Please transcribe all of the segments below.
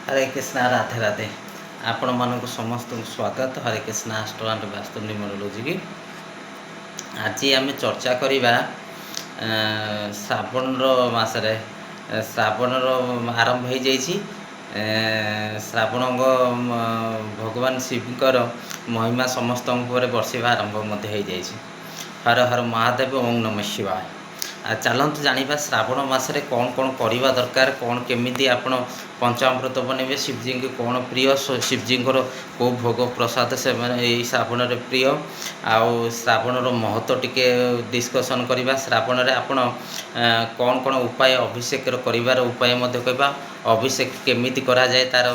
हरे कृष्णा राधे राधे आपण मानक समस्त स्वागत Hare Krishna astro and vastu numerology की आज आम चर्चा करवा श्रावण मसरे श्रावण आरंभ हो जाइए श्रावण भगवान शिवकर महिमा समस्त बर्षा आरंभ हो जाइए। हर हर महादेव ओं नमः शिवाय। चलते जाना श्रावण मसरे कौन कौन करवा दरकार कौन केमी आप पंचामृत बनइबे शिवजी को कौन प्रिय शिवजी को भोग प्रसाद से यही श्रावण प्रिय आउ श्रावण महत्व टिके डिस्कसन करवा। श्रावण में आपण कौन कौन उपाय अभिषेक कर उपाय कहवा अभिषेक केमी करा जाए तार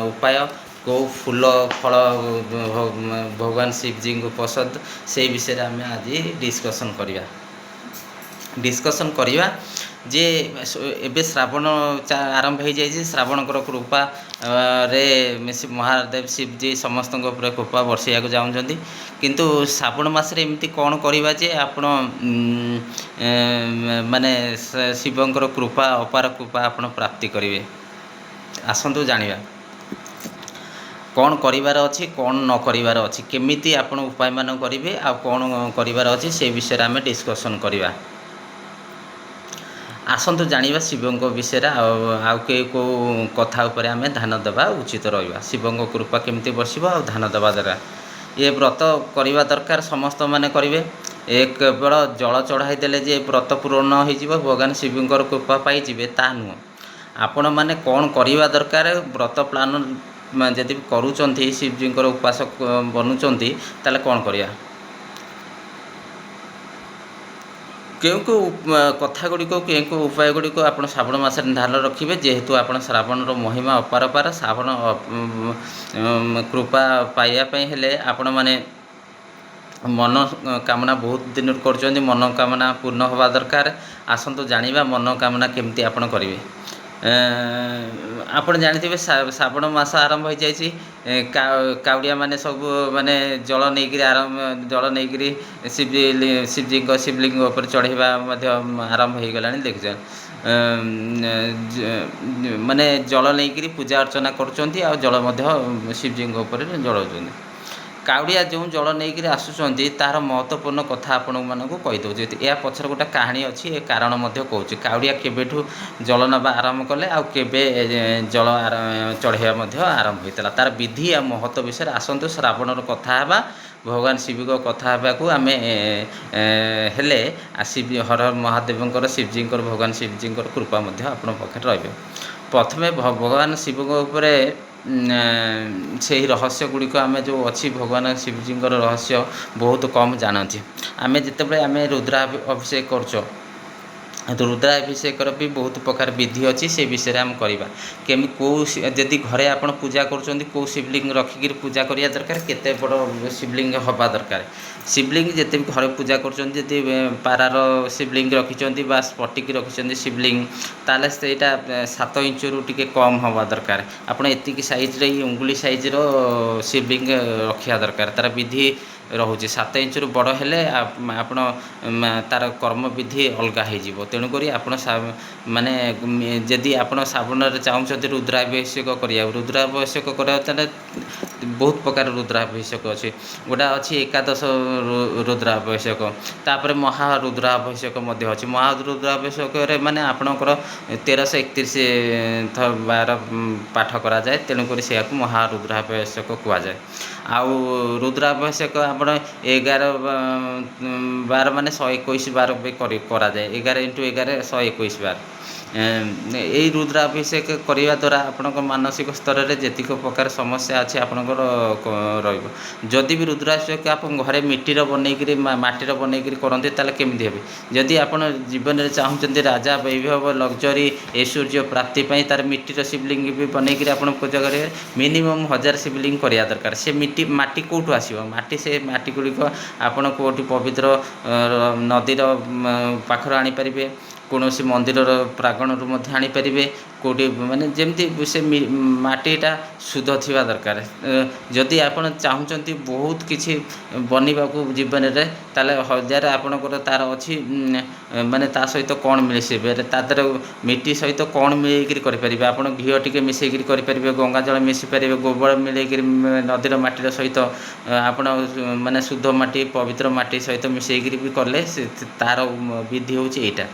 उपाय कौ फूल फल भगवान शिवजी को पसंद से विषय आम आज डिस्कसन करवा जे एबे श्रावण आरंभ हो जाए श्रावण कृपा रे महादेव शिवजी समस्त कृपा बर्षा चाहते किंतु श्रावण मसरे एमती कौन करवा जे आपण माने शिवंकर कृपा अपार कृपा आपण प्राप्ति करेंगे। आसतु जानिबा कौन करिवार अच्छी कौन न करिवार अच्छी केमिति आपण उपाय मान करेंगे आ कौन करिवार अच्छी से विषय आम डिस्कसन करवा। आसतु जानिबा शिवंक विषय आउ को कथा उपरे आम ध्यान देवा उचित रहा। शिवंक कृपा केमती बसब आ ध्यान देवा द्वारा ये व्रत करवा दरकार समस्त माने करेंगे। एक केवल जल चढ़ाई देले जे व्रत पूर्ण हो भगवान शिवंकर कृपा पाइबे ता नुह आपण मैंने कौन करवा दरकार व्रत प्लान जदि करुँच शिवजीकर उपासक बनुंच ताले कौन करिया क्यों कथा गुड़िक क्यों उपाय गुड़िक आप श्रावण मस ध्यान रखिए जेहेतु आप श्रावण महिमा अपार अपार श्रावण कृपा पाइबापी हेले आपण मैंने मनोकामना बहुत दिन कर मनोकामना पूर्ण हवा दरकार। आसतु जानिबा मनोकामना केमती आपण करेंगे। आप जानते श्रावण मस आरंभ हो जाए काउड़िया माने सब माने जल नहीं आरंभ जल नहीं शिवजी शिवलिंग उपर चढ़ेवा आरंभ हो गला देख माने जल नहीं पूजा अर्चना करुँच जल शिवजी उपर जलाऊँ काउड़िया जो जल नहीं आसुँच तार महत्वपूर्ण कथा आपण मानक कहीदे या पचर गोटे कहानी अच्छी ए कारण कहूँ काउड़िया केबेठू जल नवा आरंभ कले आबे जल चढ़ेवा आरंभ होता तार विधि आ महत्व विषय आसतु श्रावण कथा है भगवान शिव को कथा को आम हेले शिव हर महादेव शिवजी भगवान शिवजी कृपा आप रही। प्रथमे भगवान शिव उपर से रहस्य गुड़िक आम जो अच्छी भगवान शिवजी रहस्य बहुत कम जानती आम जिते आम रुद्रा अभिषेक कर रुद्राभिषेक भी बहुत प्रकार विधि अच्छी से विषय आम करवा केमी कौ जदि घरे आप पूजा कर शिवलिंग रखिक पूजा करिया दरकार केते बड़ शिवलिंग हवा दरकार शिवलिंग जिते भी घरे पूजा कर पारार शिवलिंग रखिंट बा स्फटिक रखिंट शिवलिंग ताले सेटा 7 इंच रु टिके कम हवा दरकार आपड़ एतिक साइज रे उंगुली साइज रो शिवलिंग रखा दरकार तार विधि रोचे 7 इंच रु बड़ हेले आपण तार कर्म विधि अलग हो तेणुक आप माने जदि आप श्रावण चाहते रुद्राभिषेक करा रुद्राभिषेक करा बहुत प्रकार रुद्राभिषेक अच्छे गोटा अच्छी एकादश रुद्राभिषेक तापर महारुद्राभिषेक अच्छी महारुद्राभिषेक माने आपणकर 1331 बार पाठ करा जाए तेणुक से महारुद्राभिषेक कहुए आउ रुद्राभिषेक आप 11 बार माने 121 बार भी करा जाए 11 × 11 121 बार यही रुद्राभिषेक करने द्वारा आपण मानसिक स्तर में जेतिक प्रकार समस्या अच्छी आपणकर रदि भी रुद्राभिषेक आप घरे मिट्टीर बनईकरी माटीर बनईकरी करते ताले केमती हे जदि आप जीवन में चाहते राजा वैभव लग्जरी ऐश्वर्य प्राप्ति तार मिट्टीर शिवलिंग भी बनईकरी आप पूजा करेंगे मिनिमम 1000 शिवलिंग करा दरकार से माटी कौटू आसो माटी से माटी गुड़िक आपण कौटी पवित्र नदीर पाखर आनीपारे कौन मंदिर प्रांगण आनीपारे କେଉଁଠି ମାନେ ଯେମିତି ସେ ମାଟିଟା ଶୁଦ୍ଧ ଥିବା ଦରକାର। ଯଦି ଆପଣ ଚାହୁଁଛନ୍ତି ବହୁତ କିଛି ବନିବାକୁ ଜୀବନରେ, ତାହେଲେ 1000 ଆପଣଙ୍କର ତା'ର ଅଛି ମାନେ ତା ସହିତ କ'ଣ ମିଶେଇବେ, ତା ଦେହରେ ମିଟି ସହିତ କ'ଣ ମିଳେଇକିରି କରିପାରିବେ। ଆପଣ ଘିଅ ଟିକେ ମିଶେଇକିରି କରିପାରିବେ, ଗଙ୍ଗା ଜଳ ମିଶି ପାରିବେ, ଗୋବର ମିଳେଇକିରି ନଦୀର ମାଟିର ସହିତ ଆପଣ ମାନେ ଶୁଦ୍ଧ ମାଟି ପବିତ୍ର ମାଟି ସହିତ ମିଶେଇକିରି ବି କଲେ ତା'ର ବିଧି ହେଉଛି ଏଇଟା।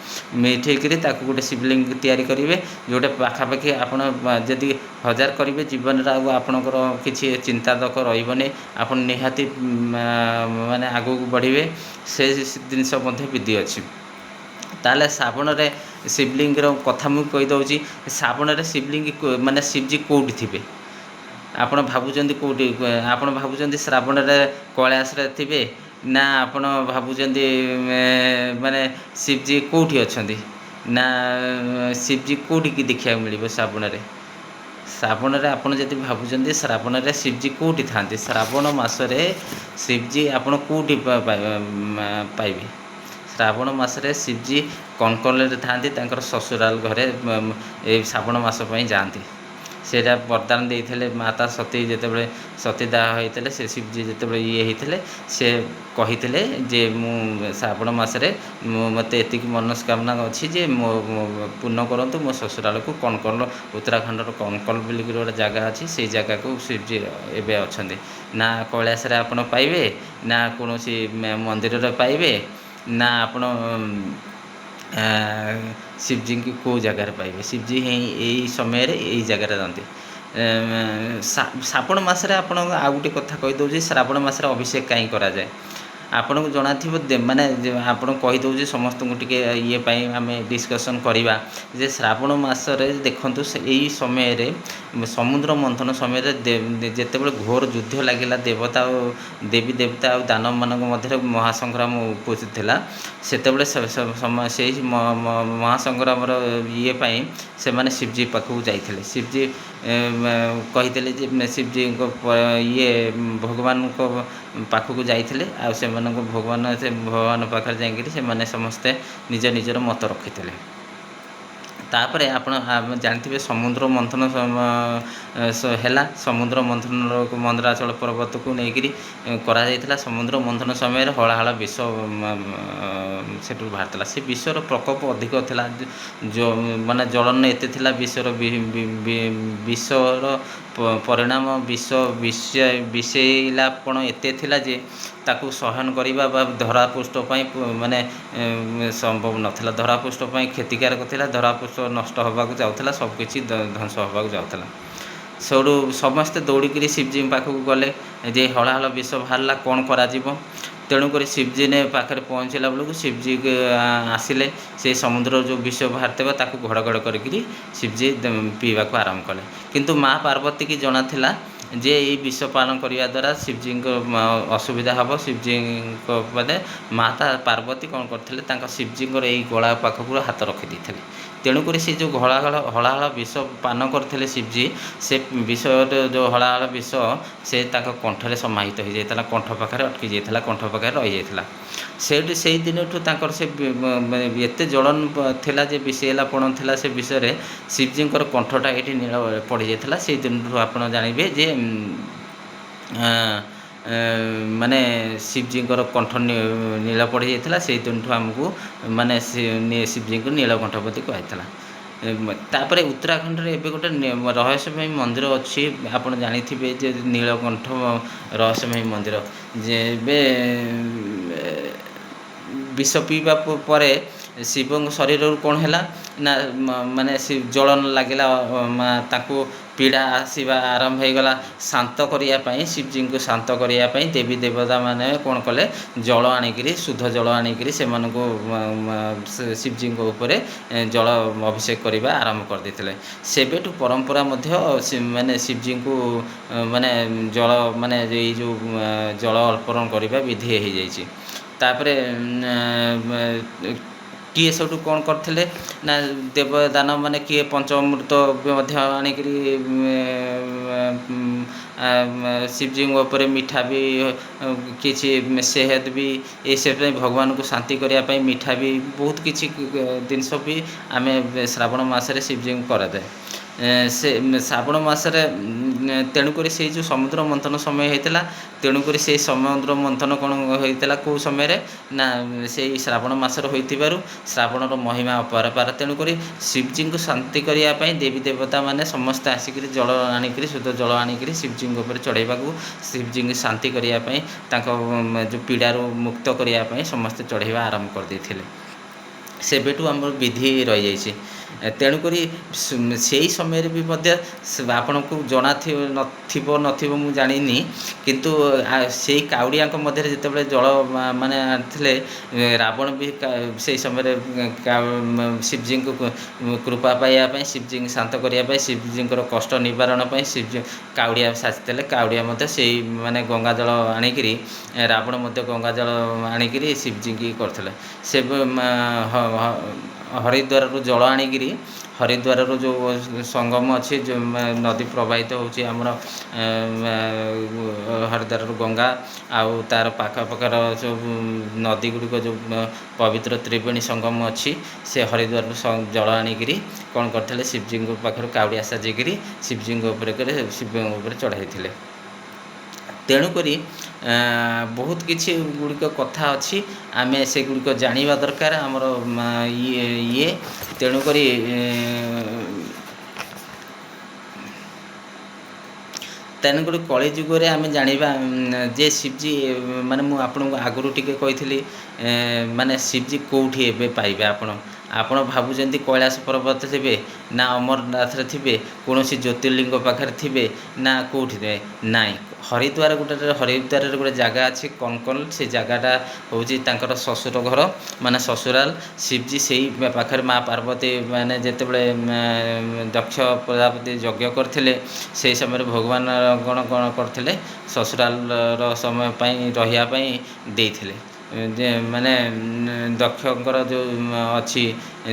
ମିଠେଇକିରି ତାକୁ ଗୋଟେ ଶିବଲିଙ୍ଗ ତିଆରି କରିବେ, ଯେଉଁଟା ପାଖାପାଖି ଆପଣ ଯଦି 1000 କରିବେ ଜୀବନରେ ଆଉ ଆପଣଙ୍କର କିଛି ଚିନ୍ତାଦକ ରହିବନି। ଆପଣ ନିହାତି ମାନେ ଆଗକୁ ବଢ଼ିବେ। ସେ ଜିନିଷ ମଧ୍ୟ ବିଧି ଅଛି। ତାହେଲେ ଶ୍ରାବଣରେ ଶିବଲିଙ୍ଗର କଥା ମୁଁ କହିଦେଉଛି। ଶ୍ରାବଣରେ ଶିବଲିଙ୍ଗ ମାନେ ଶିବଜୀ କେଉଁଠି ଥିବେ? ଆପଣ ଭାବୁଛନ୍ତି କେଉଁଠି? ଆପଣ ଭାବୁଛନ୍ତି ଶ୍ରାବଣରେ କୈଳାସରେ ଥିବେ, ନା ଆପଣ ଭାବୁଛନ୍ତି ମାନେ ଶିବଜୀ କେଉଁଠି ଅଛନ୍ତି, ନା ଶିବଜୀ କେଉଁଠିକି ଦେଖିବାକୁ ମିଳିବ ଶ୍ରାବଣରେ? ଶ୍ରାବଣରେ ଆପଣ ଯଦି ଭାବୁଛନ୍ତି ଶ୍ରାବଣରେ ଶିବଜୀ କେଉଁଠି ଥାନ୍ତି, ଶ୍ରାବଣ ମାସରେ ଶିବଜୀ ଆପଣ କେଉଁଠି ପାଇବେ? ଶ୍ରାବଣ ମାସରେ ଶିବଜୀ କନକଲରେ ଥାନ୍ତି, ତାଙ୍କର ଶ୍ୱଶୁରାଲ ଘରେ ଏଇ ଶ୍ରାବଣ ମାସ ପାଇଁ ଯାଆନ୍ତି। ସେଇଟା ବରଦାନ ଦେଇଥିଲେ ମାତା ସତୀ, ଯେତେବେଳେ ସତୀଦାହ ହୋଇଥିଲେ, ସେ ଶିବଜୀ ଯେତେବେଳେ ହେଇଥିଲେ, ସେ କହିଥିଲେ ଯେ ମୁଁ ଶ୍ରାବଣ ମାସରେ ମୋତେ ଏତିକି ମନସ୍କାମନା ଅଛି ଯେ ପୂର୍ଣ୍ଣ କରନ୍ତୁ, ମୋ ଶ୍ୱଶୁରାଳକୁ କନକଲ, ଉତ୍ତରାଖଣ୍ଡର କନକଲ ବୋଲିକି ଗୋଟେ ଜାଗା ଅଛି, ସେଇ ଜାଗାକୁ ଶିବଜୀ ଏବେ ଅଛନ୍ତି। ନା କୈଳାସରେ ଆପଣ ପାଇବେ, ନା କୌଣସି ମନ୍ଦିରରେ ପାଇବେ, ନା ଆପଣ ଶିବଜୀଙ୍କୁ କେଉଁ ଜାଗାରେ ପାଇବେ? ଶିବଜୀ ଏଇ ସମୟରେ ଏଇ ଜାଗାରେ ରହନ୍ତି। ଶ୍ରାବଣ ମାସରେ ଆପଣ ଆଉ ଗୋଟେ କଥା କହିଦେଉଛି, ଶ୍ରାବଣ ମାସରେ ଅଭିଷେକ କାହିଁ କରାଯାଏ? ଆପଣଙ୍କୁ ଜଣାଥିବ, ମାନେ ଆପଣଙ୍କୁ କହିଦେଉଛି ସମସ୍ତଙ୍କୁ ଟିକେ ଇଏ ପାଇଁ ଆମେ ଡିସ୍କସନ୍ କରିବା ଯେ ଶ୍ରାବଣ ମାସରେ ଦେଖନ୍ତୁ, ଏଇ ସମୟରେ ସମୁଦ୍ର ମନ୍ଥନ ସମୟରେ ଯେତେବେଳେ ଘୋର ଯୁଦ୍ଧ ଲାଗିଲା ଦେବତା ଓ ଦେବୀ ଦେବତା ଆଉ ଦାନବମାନଙ୍କ ମଧ୍ୟରେ ମହାସଂଗ୍ରାମ ଉପସ୍ଥିତ ଥିଲା। ସେତେବେଳେ ସେଇ ମହାସଂଗ୍ରାମର ଇଏ ପାଇଁ ସେମାନେ ଶିବଜୀ ପାଖକୁ ଯାଇଥିଲେ। ଶିବଜୀ କହିଥିଲେ ଯେ ଶିବଜୀଙ୍କ ଭଗବାନଙ୍କ ପାଖକୁ ଯାଇଥିଲେ, ଆଉ ସେମାନଙ୍କୁ ଭଗବାନ ପାଖରେ ଯାଇକରି ସେମାନେ ସମସ୍ତେ ନିଜ ନିଜର ମତ ରଖିଥିଲେ। ତାପରେ ଆପଣ ଜାଣିଥିବେ ସମୁଦ୍ର ମନ୍ଥନ ହେଲା। ସମୁଦ୍ର ମନ୍ଥନର ମନ୍ଦରାଚଳ ପର୍ବତକୁ ନେଇକରି କରାଯାଇଥିଲା। ସମୁଦ୍ର ମନ୍ଥନ ସମୟରେ ହଳାହଳ ବିଷ ସେଠୁ ବାହାରିଥିଲା। ସେ ବିଷର ପ୍ରକୋପ ଅଧିକ ଥିଲା, ମାନେ ଜ୍ୱଳନ ଏତେ ଥିଲା, ବିଷର ପରିଣାମ ବିଷେଇଲାପଣ ଏତେ ଥିଲା ଯେ ତାକୁ ସହନ କରିବା ବା ଧରାପୃଷ୍ଠ ପାଇଁ ମାନେ ସମ୍ଭବ ନଥିଲା। ଧରାପୃଷ୍ଠ ପାଇଁ କ୍ଷତିକାରକ ଥିଲା, ଧରାପୃଷ୍ଠ ନଷ୍ଟ ହେବାକୁ ଯାଉଥିଲା, ସବୁକିଛି ଧ୍ୱଂସ ହେବାକୁ ଯାଉଥିଲା। ସେଇଠୁ ସମସ୍ତେ ଦୌଡ଼ିକିରି ଶିବଜୀଙ୍କ ପାଖକୁ ଗଲେ ଯେ ହଳାହଳ ବିଷ ବାହାରିଲା, କ'ଣ କରାଯିବ? ତେଣୁକରି ଶିବଜୀ ପାଖରେ ପହଞ୍ଚିଲା ବେଳକୁ ଶିବଜୀ ଆସିଲେ। ସେଇ ସମୁଦ୍ରର ଯେଉଁ ବିଷ ବାହାରିଥିବ ତାକୁ ଘଡ଼ କରିକିରି ଶିବଜୀ ପିଇବାକୁ ଆରମ୍ଭ କଲେ। କିନ୍ତୁ ମା ପାର୍ବତୀକି ଜଣାଥିଲା ଯେ ଏଇ ବିଷ ପାନ କରିବା ଦ୍ୱାରା ଶିବଜୀଙ୍କ ଅସୁବିଧା ହେବ। ଶିବଜୀଙ୍କ ମାନେ ମାତା ପାର୍ବତୀ କ'ଣ କରିଥିଲେ, ତାଙ୍କ ଶିବଜୀଙ୍କର ଏଇ ଗଳା ପାଖକୁ ହାତ ରଖିଦେଇଥିଲେ। ତେଣୁକରି ସେ ଯେଉଁ ହଳାହଳ ବିଷ ପାନ କରିଥିଲେ ଶିବଜୀ, ସେ ବିଷର ଯେଉଁ ହଳାହଳ ବିଷ ସେ ତାଙ୍କ କଣ୍ଠରେ ସମାହିତ ହୋଇଯାଇଥିଲା, କଣ୍ଠ ପାଖରେ ଅଟକି ଯାଇଥିଲା, କଣ୍ଠ ପାଖରେ ରହିଯାଇଥିଲା। ସେଇ ଦିନଠୁ ତାଙ୍କର ସେ ଏତେ ଜ୍ୱଳନ ଥିଲା ଯେ ବିଷେଇଲାପଣ ଥିଲା ସେ ବିଷୟରେ, ଶିବଜୀଙ୍କର କଣ୍ଠଟା ଏଇଠି ନୀଳ ପଡ଼ିଯାଇଥିଲା। ସେଇ ଦିନଠୁ ଆପଣ ଜାଣିବେ ଯେ ମାନେ ଶିବଜୀଙ୍କର କଣ୍ଠ ନୀଳ ପଡ଼ିଯାଇଥିଲା। ସେଇ ଦିନଠୁ ଆମକୁ ମାନେ ଶିବଜୀଙ୍କୁ ନୀଳକଣ୍ଠପତି କୁହାଯାଇଥିଲା। ତାପରେ ଉତ୍ତରାଖଣ୍ଡରେ ଏବେ ଗୋଟେ ରହସ୍ୟମୟୀ ମନ୍ଦିର ଅଛି, ଆପଣ ଜାଣିଥିବେ ଯେ ନୀଳକଣ୍ଠ ରହସ୍ୟମୟୀ ମନ୍ଦିର। ଯେ ଏବେ ବିଷ ପିଇବା ପରେ ଶିବଙ୍କ ଶରୀରରୁ କ'ଣ ହେଲା ନା ମାନେ ଜ୍ୱଳନ ଲାଗିଲା, ତାଙ୍କୁ ପୀଡ଼ା ଆସିବା ଆରମ୍ଭ ହୋଇଗଲା। ଶାନ୍ତ କରିବା ପାଇଁ, ଶିବଜୀଙ୍କୁ ଶାନ୍ତ କରିବା ପାଇଁ ଦେବୀ ଦେବତାମାନେ କ'ଣ କଲେ, ଜଳ ଆଣିକିରି, ଶୁଦ୍ଧ ଜଳ ଆଣିକିରି ସେମାନଙ୍କୁ ଶିବଜୀଙ୍କ ଉପରେ ଜଳ ଅଭିଷେକ କରିବା ଆରମ୍ଭ କରିଦେଇଥିଲେ। ସେବେଠୁ ପରମ୍ପରା ମଧ୍ୟ ମାନେ ଶିବଜୀଙ୍କୁ ମାନେ ଜଳ ମାନେ ଏଇ ଯେଉଁ ଜଳ ଅର୍ପଣ କରିବା ବିଧି ହୋଇଯାଇଛି। ତାପରେ କିଏ ସେଠୁ କ'ଣ କରିଥିଲେ ନା ଦେବଦାନବମାନେ କିଏ ପଞ୍ଚଅମୃତ ମଧ୍ୟ ଆଣିକରି ଶିବଜୀଙ୍କ ଉପରେ ମିଠା ବି କିଛି ସେହେଦ ବି ସେଥିପାଇଁ ଭଗବାନଙ୍କୁ ଶାନ୍ତି କରିବା ପାଇଁ ମିଠା ବି ବହୁତ କିଛି ଜିନିଷ ବି ଆମେ ଶ୍ରାବଣ ମାସରେ ଶିବଜୀଙ୍କୁ କରାଯାଏ। ସେ ଶ୍ରାବଣ ମାସରେ ତେଣୁକରି ସେଇ ଯେଉଁ ସମୁଦ୍ର ମନ୍ଥନ ସମୟ ହେଇଥିଲା, ତେଣୁକରି ସେଇ ସମୁଦ୍ର ମନ୍ଥନ କ'ଣ ହେଇଥିଲା କେଉଁ ସମୟରେ ନା ସେଇ ଶ୍ରାବଣ ମାସରେ ହୋଇଥିବାରୁ ଶ୍ରାବଣର ମହିମା ଅପାରପାର। ତେଣୁକରି ଶିବଜୀଙ୍କୁ ଶାନ୍ତି କରିବା ପାଇଁ ଦେବୀ ଦେବତାମାନେ ସମସ୍ତେ ଆସିକରି ଜଳ ଆଣିକରି ଶୁଦ୍ଧ ଜଳ ଆଣିକରି ଶିବଜୀଙ୍କ ଉପରେ ଚଢ଼େଇବାକୁ, ଶିବଜୀଙ୍କୁ ଶାନ୍ତି କରିବା ପାଇଁ, ତାଙ୍କ ଯେଉଁ ପୀଡ଼ାରୁ ମୁକ୍ତ କରିବା ପାଇଁ ସମସ୍ତେ ଚଢ଼େଇବା ଆରମ୍ଭ କରିଦେଇଥିଲେ। ସେବେଠୁ ଆମର ବିଧି ରହିଯାଇଛି। ତେଣୁକରି ସେଇ ସମୟରେ ବି ମଧ୍ୟ ଆପଣଙ୍କୁ ନଥିବ ମୁଁ ଜାଣିନି, କିନ୍ତୁ ସେଇ କାଉଡ଼ିଆଙ୍କ ମଧ୍ୟରେ ଯେତେବେଳେ ଜଳ ମାନେ ଥିଲେ, ରାବଣ ବି ସେଇ ସମୟରେ ଶିବଜୀଙ୍କୁ କୃପା ପାଇବା ପାଇଁ, ଶିବଜୀଙ୍କୁ ଶାନ୍ତ କରିବା ପାଇଁ, ଶିବଜୀଙ୍କର କଷ୍ଟ ନିବାରଣ ପାଇଁ କାଉଡ଼ିଆ ସାଜିଥିଲେ। କାଉଡ଼ିଆ ମଧ୍ୟ ସେଇ ମାନେ ଗଙ୍ଗାଜଳ ଆଣିକିରି, ରାବଣ ମଧ୍ୟ ଗଙ୍ଗାଜଳ ଆଣିକିରି ଶିବଜୀଙ୍କି କରିଥିଲେ। ସେ ହରିଦ୍ୱାରରୁ ଜଳ ଆଣିକିରି, ହରିଦ୍ୱାରରୁ ଯେଉଁ ସଙ୍ଗମ ଅଛି, ଯେଉଁ ନଦୀ ପ୍ରବାହିତ ହେଉଛି ଆମର ହରିଦ୍ୱାରରୁ ଗଙ୍ଗା ଆଉ ତା'ର ପାଖାପାଖର ସବୁ ନଦୀ ଗୁଡ଼ିକ ଯେଉଁ ପବିତ୍ର ତ୍ରିବେଣୀ ସଙ୍ଗମ ଅଛି, ସେ ହରିଦ୍ୱାରରୁ ଜଳ ଆଣିକିରି କ'ଣ କରିଥିଲେ, ଶିବଜୀଙ୍କ ପାଖରୁ କାଉଡ଼ିଆ ସାଜିକିରି ଶିବଜୀଙ୍କ ଉପରେ ଚଢ଼ାଇଥିଲେ। ତେଣୁକରି ବହୁତ କିଛି ଗୁଡ଼ିକ କଥା ଅଛି, ଆମେ ସେଗୁଡ଼ିକ ଜାଣିବା ଦରକାର ଆମର ତେଣୁକରି କଳି ଯୁଗରେ ଆମେ ଜାଣିବା ଯେ ଶିବଜୀ ମାନେ ମୁଁ ଆପଣଙ୍କୁ ଆଗରୁ ଟିକେ କହିଥିଲି, ମାନେ ଶିବଜୀ କେଉଁଠି ଏବେ ପାଇବେ। ଆପଣ ଭାବୁଛନ୍ତି କୈଳାସ ପର୍ବତ ଥିବେ, ନା ଅମରନାଥରେ ଥିବେ, କୌଣସି ଜ୍ୟୋତିର୍ଲିଙ୍ଗ ପାଖରେ ଥିବେ, ନା କେଉଁଠି ନାହିଁ। ହରିଦ୍ୱାରରେ ଗୋଟେ ଜାଗା ଅଛି କନକଲ, ସେ ଜାଗାଟା ହେଉଛି ତାଙ୍କର ଶ୍ୱଶୁର ଘର, ମାନେ ଶ୍ୱଶୁରାଲ। ଶିବଜୀ ସେଇ ପାଖରେ ମା ପାର୍ବତୀ ମାନେ ଯେତେବେଳେ ଦକ୍ଷ ପ୍ରଜାପତି ଯଜ୍ଞ କରିଥିଲେ, ସେହି ସମୟରେ ଭଗବାନ କ'ଣ କରିଥିଲେ, ଶ୍ୱଶୁରାଲର ସମୟ ପାଇଁ ରହିବା ପାଇଁ ଦେଇଥିଲେ। ଯେ ମାନେ ଦକ୍ଷଙ୍କର ଯେଉଁ ଅଛି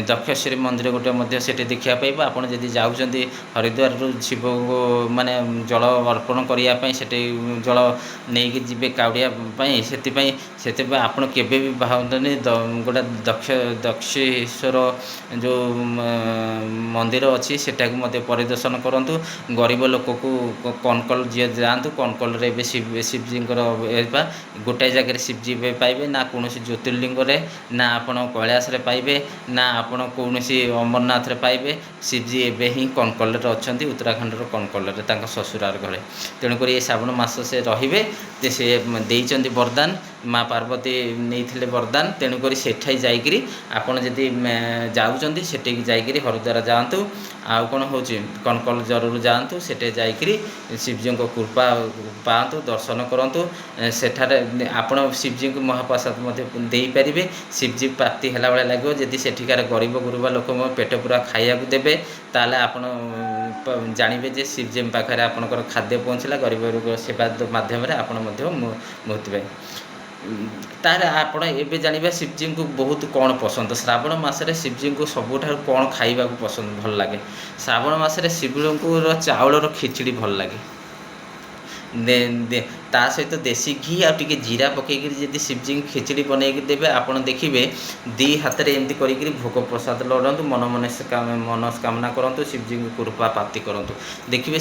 ଦକ୍ଷେଶ୍ୱରୀ ମନ୍ଦିର ଗୋଟେ ମଧ୍ୟ ସେଠି ଦେଖିବା ପାଇବ। ଆପଣ ଯଦି ଯାଉଛନ୍ତି ହରିଦ୍ୱାରରୁ ଶିବଙ୍କୁ ମାନେ ଜଳ ଅର୍ପଣ କରିବା ପାଇଁ, ସେଠି ଜଳ ନେଇକି ଯିବେ କାଉଡ଼ିଆ ପାଇଁ, ସେଥିପାଇଁ ଆପଣ କେବେ ବି ଭାବନ୍ତୁନି। ଗୋଟେ ଦକ୍ଷେଶ୍ୱର ଯେଉଁ ମନ୍ଦିର ଅଛି ସେଟାକୁ ମଧ୍ୟ ପରିଦର୍ଶନ କରନ୍ତୁ। ଗରିବ ଲୋକକୁ କନକଲ ଯିଏ ଯାଆନ୍ତୁ, କନକଲରେ ଏବେ ଶିବଜୀଙ୍କର ଗୋଟାଏ ଜାଗାରେ ଶିବଜୀ ଏବେ ପାଇବେ, ନା କୌଣସି ଜ୍ୟୋତିର୍ଲିଙ୍ଗରେ, ନା ଆପଣ କୈଳାସରେ ପାଇବେ, ନା ଆପଣ କୌଣସି ଅମରନାଥରେ ପାଇବେ। ଶିବଜୀ ଏବେ ହିଁ କନକଲରେ ଅଛନ୍ତି, ଉତ୍ତରାଖଣ୍ଡର କନକଲରେ ତାଙ୍କ ଶ୍ୱଶୁରାର ଘରେ। ତେଣୁକରି ଏ ଶ୍ରାବଣ ମାସ ସେ ରହିବେ, ଯେ ସେ ଦେଇଛନ୍ତି ବରଦାନ, ମା ପାର୍ବତୀ ନେଇଥିଲେ ବରଦାନ। ତେଣୁକରି ସେଠାଇ ଯାଇକରି ଆପଣ ଯଦି ଯାଉଛନ୍ତି ସେଠିକି ଯାଇକରି ହରିଦ୍ୱାର ଯାଆନ୍ତୁ, ଆଉ କ'ଣ ହେଉଛି କନକଲ ଜରୁର ଯାଆନ୍ତୁ, ସେଠି ଯାଇକରି ଶିବଜୀଙ୍କ କୃପା ପାଆନ୍ତୁ, ଦର୍ଶନ କରନ୍ତୁ। ସେଠାରେ ଆପଣ ଶିବଜୀଙ୍କୁ ମହାପ୍ରସାଦ ମଧ୍ୟ ଦେଇପାରିବେ। ଶିବଜୀ ପ୍ରାପ୍ତି ହେଲା ଭଳିଆ ଲାଗିବ। ଯଦି ସେଠିକାର ଗରିବ ଗୁରୁବା ଲୋକଙ୍କ ପେଟ ପୁରା ଖାଇବାକୁ ଦେବେ, ତାହେଲେ ଆପଣ ଜାଣିବେ ଯେ ଶିବଜୀଙ୍କ ପାଖରେ ଆପଣଙ୍କର ଖାଦ୍ୟ ପହଞ୍ଚିଲା। ଗରିବ ସେବା ମାଧ୍ୟମରେ ଆପଣ ମଧ୍ୟ ମୁକ୍ତିବେ। ତାହେଲେ ଆପଣ ଏବେ ଜାଣିବା ଶିବଜୀଙ୍କୁ ବହୁତ କ'ଣ ପସନ୍ଦ। ଶ୍ରାବଣ ମାସରେ ଶିବଜୀଙ୍କୁ ସବୁଠାରୁ କ'ଣ ଖାଇବାକୁ ଭଲ ଲାଗେ। ଶ୍ରାବଣ ମାସରେ ଶିବଙ୍କର ଚାଉଳର ଖିଚୁଡ଼ି ଭଲ ଲାଗେ। ତା ସହିତ ଦେଶୀ ଘି ଆଉ ଟିକେ ଜିରା ପକାଇକରି ଯଦି ଶିବଜୀଙ୍କୁ ଖିଚୁଡ଼ି ବନେଇକି ଦେବେ, ଆପଣ ଦେଖିବେ ଦୁଇ ହାତରେ ଏମିତି କରିକିରି ଭୋଗ ପ୍ରସାଦ ଲଢ଼ନ୍ତୁ, ମନସ୍କାମନା କରନ୍ତୁ, ଶିବଜୀଙ୍କୁ କୃପା ପ୍ରାପ୍ତି କରନ୍ତୁ। ଦେଖିବେ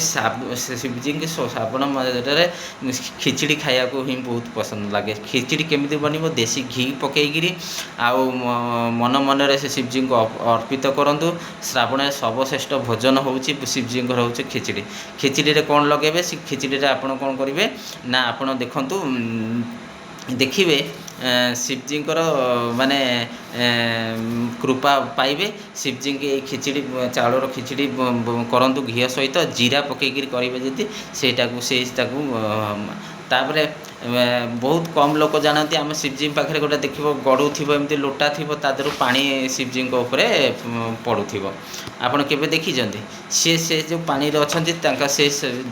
ଶିବଜୀଙ୍କୁ ଶ୍ରାବଣ ମାସରେ ଖିଚୁଡ଼ି ଖାଇବାକୁ ହିଁ ବହୁତ ପସନ୍ଦ ଲାଗେ। ଖିଚୁଡ଼ି କେମିତି ବନିବ, ଦେଶୀ ଘି ପକାଇକିରି ଆଉ ମନରେ ସେ ଶିବଜୀଙ୍କୁ ଅର୍ପିତ କରନ୍ତୁ। ଶ୍ରାବଣରେ ସର୍ବଶ୍ରେଷ୍ଠ ଭୋଜନ ହେଉଛି ଶିବଜୀଙ୍କର ହେଉଛି ଖିଚୁଡ଼ି। ଖିଚୁଡ଼ିରେ କ'ଣ ଲଗାଇବେ, ସେ ଖିଚୁଡ଼ିରେ ଆପଣ କ'ଣ କରିବେ ନା ଆପଣ ଦେଖିବେ ଶିବଜୀଙ୍କର ମାନେ କୃପା ପାଇବେ। ଶିବଜୀଙ୍କୁ ଏଇ ଖିଚୁଡ଼ି ଚାଉଳର ଖିଚୁଡ଼ି କରନ୍ତୁ ଘିଅ ସହିତ, ଜିରା ପକାଇକିରି କରିବେ ଯଦି ସେଇଟାକୁ ତାପରେ ବହୁତ କମ୍ ଲୋକ ଜାଣନ୍ତି। ଆମ ଶିବଜୀଙ୍କ ପାଖରେ ଗୋଟେ ଦେଖିବ ଗଡ଼ୁ ଥିବ, ଏମିତି ଲୋଟା ଥିବ, ତା ଦେହରୁ ପାଣି ଶିବଜୀଙ୍କ ଉପରେ ପଡ଼ୁଥିବ। ଆପଣ କେବେ ଦେଖିଛନ୍ତି? ସେ ଯେଉଁ ପାଣିରେ ଅଛନ୍ତି ତାଙ୍କ ସେ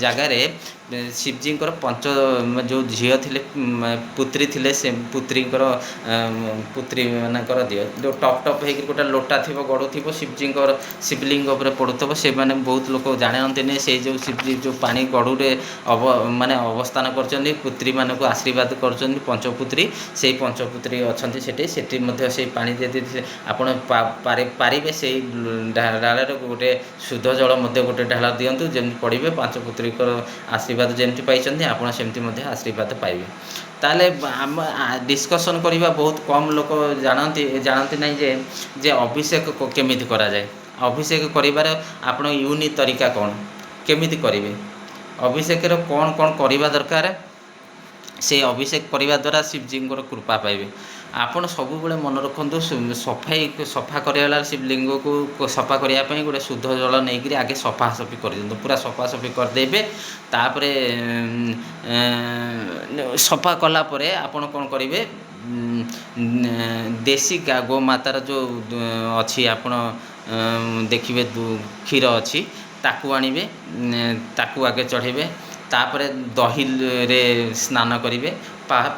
ଜାଗାରେ ଶିବଜୀଙ୍କର ଯେଉଁ ଝିଅ ଥିଲେ ପୁତ୍ରୀ ଥିଲେ ସେ ପୁତ୍ରୀ ମାନଙ୍କର ଦିଅ ଯେଉଁ ଟପ୍ ଟପ୍ ହେଇକି ଗୋଟେ ଲୋଟା ଥିବ ଗଡ଼ୁଥିବ ଶିବଲିଙ୍ଗ ଉପରେ ପଡ଼ୁଥିବ, ସେମାନେ ବହୁତ ଲୋକ ଜାଣନ୍ତିନି ସେଇ ଯେଉଁ ଶିବଜୀ ଯେଉଁ ପାଣି ଗଡ଼ୁରେ ମାନେ ଅବସ୍ଥାନ କରିଛନ୍ତି, ପୁତ୍ରୀମାନଙ୍କୁ ଆଶୀର୍ବାଦ କରୁଛନ୍ତି ପଞ୍ଚପୁତ୍ରୀ। ସେଇ ପଞ୍ଚପୁତ୍ରୀ ଅଛନ୍ତି ସେଠି ମଧ୍ୟ ସେଇ ପାଣି ଯଦି ଆପଣ ପାରିବେ ସେଇ ଢାଳରେ ଗୋଟେ ଶୁଦ୍ଧ ଜଳ ମଧ୍ୟ ଗୋଟେ ଢାଳ ଦିଅନ୍ତୁ, ଯେମିତି ପଡ଼ିବେ ପଞ୍ଚପୁତ୍ରୀଙ୍କର ଆଶୀର୍ବାଦ ଯେମିତି ପାଇଛନ୍ତି ଆପଣ ସେମିତି ମଧ୍ୟ ଆଶୀର୍ବାଦ ପାଇବେ। ତାହେଲେ ଆମ ଡିସ୍କସନ୍ କରିବା ବହୁତ କମ୍ ଲୋକ ଜାଣନ୍ତି ନାହିଁ ଯେ ଅଭିଷେକ କେମିତି କରାଯାଏ। ଅଭିଷେକ କରିବାର ଆପଣ ୟୁନିକ୍ ତରିକା କ'ଣ, କେମିତି କରିବେ, ଅଭିଷେକର କ'ଣ କରିବା ଦରକାର, ସେ ଅଭିଷେକ କରିବା ଦ୍ୱାରା ଶିବଜୀଙ୍କର କୃପା ପାଇବେ। ଆପଣ ସବୁବେଳେ ମନେ ରଖନ୍ତୁ, ସଫା କରିବା ଶିବଲିଙ୍ଗକୁ ସଫା କରିବା ପାଇଁ ଗୋଟେ ଶୁଦ୍ଧ ଜଳ ନେଇକରି ଆଗେ ସଫାସଫି କରିଦିଅନ୍ତୁ, ପୁରା ସଫାସଫି କରିଦେବେ। ତାପରେ ସଫା କଲା ପରେ ଆପଣ କ'ଣ କରିବେ, ଦେଶୀ ଗୋମାତାର ଯେଉଁ ଅଛି ଆପଣ ଦେଖିବେ କ୍ଷୀର ଅଛି, ତାକୁ ଆଣିବେ, ତାକୁ ଆଗେ ଚଢ଼େଇବେ। ତାପରେ ଦହିରେ ସ୍ନାନ କରିବେ।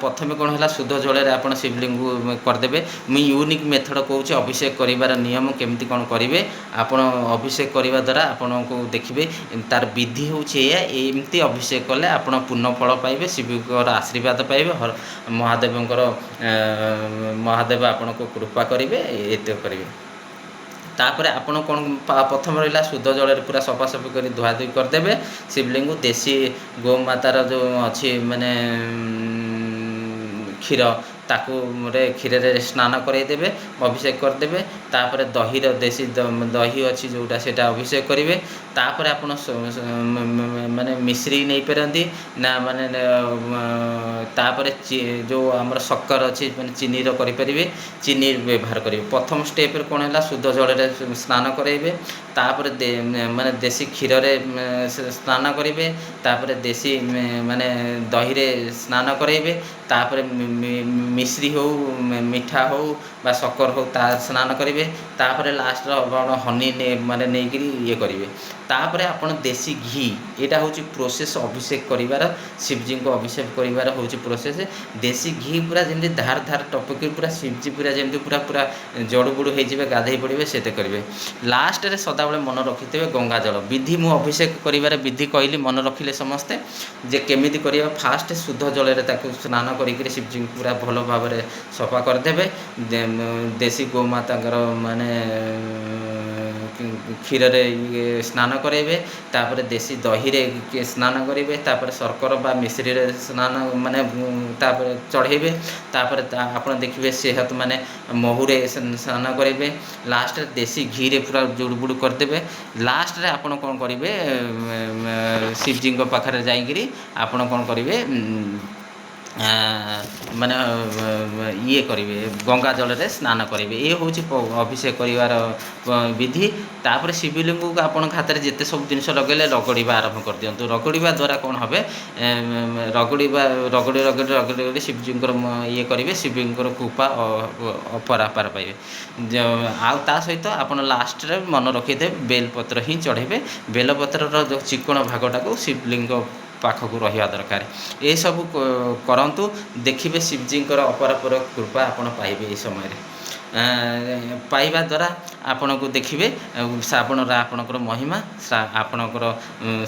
ପ୍ରଥମେ କ'ଣ ହେଲା, ଶୁଦ୍ଧ ଜଳରେ ଆପଣ ଶିବଲିଙ୍ଗକୁ କରିଦେବେ। ମୁଁ ୟୁନିକ୍ ମେଥଡ଼ କହୁଛି ଅଭିଷେକ କରିବାର ନିୟମ କେମିତି କ'ଣ କରିବେ। ଆପଣ ଅଭିଷେକ କରିବା ଦ୍ୱାରା ଆପଣଙ୍କୁ ଦେଖିବେ ତାର ବିଧି ହେଉଛି ଏଇଆ, ଏମିତି ଅଭିଷେକ କଲେ ଆପଣ ପୂର୍ଣ୍ଣ ଫଳ ପାଇବେ, ଶିବଙ୍କର ଆଶୀର୍ବାଦ ପାଇବେ, ମହାଦେବ ଆପଣଙ୍କୁ କୃପା କରିବେ, ଏତେ କରିବେ। ତାପରେ ଆପଣ କ'ଣ, ପ୍ରଥମେ ରହିଲା ଶୁଦ୍ଧ ଜଳରେ ପୁରା ସଫାସଫି କରି ଧୁଆଧୁଇ କରିଦେବେ ଶିବଲିଙ୍ଗକୁ। ଦେଶୀ ଗୋମାତାର ଯେଉଁ ଅଛି ମାନେ କ୍ଷୀର, ତାକୁ କ୍ଷୀରରେ ସ୍ନାନ କରାଇଦେବେ, ଅଭିଷେକ କରିଦେବେ। ତାପରେ ଦେଶୀ ଦହି ଅଛି ଯେଉଁଟା, ସେଇଟା ଅଭିଷେକ କରିବେ। ତାପରେ ଆପଣ ମାନେ ମିଶ୍ରି ନେଇପାରନ୍ତି ନା, ମାନେ ତାପରେ ଯେଉଁ ଆମର ଶକ୍କର ଅଛି ମାନେ ଚିନିର କରିପାରିବେ, ଚିନି ବ୍ୟବହାର କରିବେ। ପ୍ରଥମ ଷ୍ଟେପ୍ରେ କ'ଣ ହେଲା, ଶୁଦ୍ଧ ଜଳରେ ସ୍ନାନ କରାଇବେ। ତାପରେ ମାନେ ଦେଶୀ କ୍ଷୀରରେ ସ୍ନାନ କରିବେ। ତାପରେ ଦେଶୀ ମାନେ ଦହିରେ ସ୍ନାନ କରାଇବେ। ତାପରେ ମିଶ୍ରି ହେଉ, ମିଠା ହେଉ ବା ଶକ୍କର ହେଉ, ତା ସ୍ନାନ କରିବେ। ତାପରେ ଲାଷ୍ଟର ଆପଣ ହନି ମାନେ ନେଇକରି କରିବେ। ତାପରେ ଆପଣ ଦେଶୀ ଘି, ଏଇଟା ହେଉଛି ପ୍ରୋସେସ୍ ଅଭିଷେକ କରିବାର, ଶିବଜୀଙ୍କୁ ଅଭିଷେକ କରିବାର ହେଉଛି ପ୍ରୋସେସ୍। ଦେଶୀ ଘି ପୁରା ଯେମିତି ଧାର ଟପକି ପୁରା ଶିବଜୀ ପୁରା ଯେମିତି ପୁରା ଜଡ଼ୁବୁଡ଼ୁ ହେଇଯିବେ, ଗାଧୋଇ ପଡ଼ିବେ, ସେତେ କରିବେ। ଲାଷ୍ଟରେ ସଦାବେଳେ ମନେ ରଖିଥିବେ ଗଙ୍ଗାଜଳ ବିଧି। ମୁଁ ଅଭିଷେକ କରିବାର ବିଧି କହିଲି, ମନେ ରଖିଲେ ସମସ୍ତେ ଯେ କେମିତି କରିବା। ଫାଷ୍ଟ ଶୁଦ୍ଧ ଜଳରେ ତାକୁ ସ୍ନାନ କରିକିରି ଶିବଜୀଙ୍କୁ ପୁରା ଭଲ ଭାବରେ ସଫା କରିଦେବେ। ଦେଶୀ ଗୋମାତାଙ୍କର ମାନେ କ୍ଷୀରରେ ସ୍ନାନ କରାଇବେ। ତାପରେ ଦେଶୀ ଦହିରେ ସ୍ନାନ କରିବେ। ତାପରେ ଶର୍କର ବା ମିଶ୍ରିରେ ସ୍ନାନ ମାନେ ତାପରେ ଚଢ଼େଇବେ। ତାପରେ ଆପଣ ଦେଖିବେ ସେହତ ମାନେ ମହୁରେ ସ୍ନାନ କରିବେ। ଲାଷ୍ଟରେ ଦେଶୀ ଘିରେ ପୁରା ଜୁଡ଼ୁବୁଡ଼ୁ କରିଦେବେ। ଲାଷ୍ଟରେ ଆପଣ କ'ଣ କରିବେ, ଶିବଜୀଙ୍କ ପାଖରେ ଯାଇକରି ଆପଣ କ'ଣ କରିବେ, ମାନେ କରିବେ, ଗଙ୍ଗା ଜଳରେ ସ୍ନାନ କରିବେ। ଏ ହେଉଛି ଅଭିଷେକ କରିବାର ବିଧି। ତାପରେ ଶିବଲିଙ୍ଗକୁ ଆପଣଙ୍କ ହାତରେ ଯେତେ ସବୁ ଜିନିଷ ଲଗାଇଲେ ରଗଡ଼ିବା ଆରମ୍ଭ କରିଦିଅନ୍ତୁ। ରଗଡ଼ିବା ଦ୍ୱାରା କ'ଣ হবে, ରଗଡ଼ି ଶିବଜୀଙ୍କର କରିବେ, ଶିବଙ୍କର କୃପା ଅପରାପାର ପାଇବେ। ଆଉ ତା ସହିତ ଆପଣ ଲାଷ୍ଟରେ ମନେ ରଖିଦେବେ ବେଲପତ୍ର ହିଁ ଚଢ଼େଇବେ। ବେଲପତ୍ରର ଯେଉଁ ଚିକ୍କଣ ଭାଗଟାକୁ ଶିବଲିଙ୍ଗ ପାଖକୁ ରହିବା ଦରକାର। ଏସବୁ କରନ୍ତୁ, ଦେଖିବେ ଶିବଜୀଙ୍କର ଅପରାପର କୃପା ଆପଣ ପାଇବେ। ଏହି ସମୟରେ ପାଇବା ଦ୍ୱାରା ଆପଣଙ୍କୁ ଦେଖିବେ ଶ୍ରାବଣର ଆପଣଙ୍କର ମହିମା, ଆପଣଙ୍କର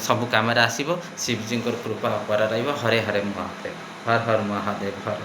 ସବୁ କାମରେ ଆସିବ। ଶିବଜୀଙ୍କର କୃପା ଅପାର ରହିବ। ହରେ ହରେ ମହାଦେବ, ହର ହର ମହାଦେବ, ହର।